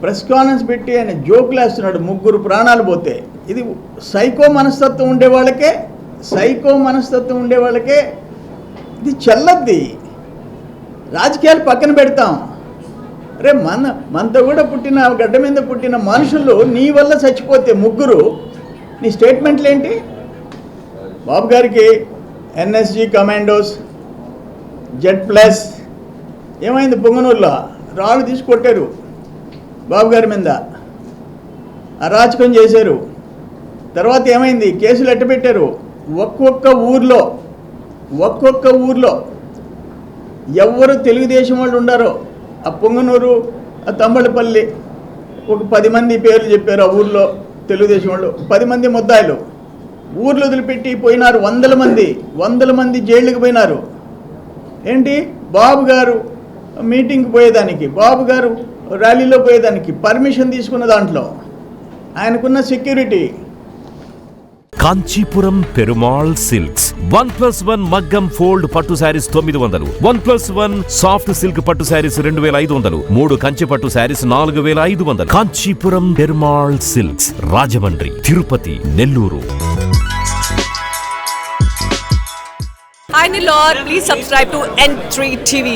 Press conference పెట్టి ఆయన జోకులు వేస్తున్నాడు, 3 ప్రాణాలు పోతే. ఇది సైకో మనస్తత్వం ఉండే వాళ్ళకే ఇది చెల్లద్ది. రాజకీయాలు పక్కన పెడతాం. అరే మనతో కూడా పుట్టిన గడ్డ మీద పుట్టిన మనుషులు నీ వల్ల చచ్చిపోతే 3, నీ స్టేట్మెంట్లు ఏంటి? బాబు గారికి ఎన్ఎస్జి కమాండోస్, Z+ ఏమైంది? పొంగనూరులో రాళ్ళు తీసి కొట్టారు బాబు గారి మీద, అరాచకం చేశారు. తర్వాత ఏమైంది? కేసులు ఎట్టబెట్టారు. ఒక్కొక్క ఊర్లో ఎవరు తెలుగుదేశం వాళ్ళు ఉండారో, ఆ పొంగనూరు, ఆ తంబళపల్లి, ఒక 10 మంది పేర్లు చెప్పారు. ఆ ఊర్లో తెలుగుదేశం వాళ్ళు 10 మంది ముద్దాయిలు ఊర్లు వదిలిపెట్టి పోయినారు. 100 మంది జైళ్ళకి పోయినారు. ఏంటి? బాబు గారు మీటింగ్కి పోయేదానికి, బాబు గారు ర్యాలీలో పోయేదానికి పర్మిషన్ తీసుకున్న దాంట్లో ఆయనకున్న సెక్యూరిటీ. కాంచీపురం పెరుమాళ్ సిల్క్స్ 1+1 మగ్గం ఫోల్డ్ పట్టు శారీస్ 900, 1+1 సాఫ్ట్ సిల్క్ పట్టు శారీస్ 2500, 3 కంచి పట్టు saris 4500. Kanchipuram Perumal silks, Rajahmundry, Tirupati, Nellore. Hi Nilor, please subscribe to N3 TV.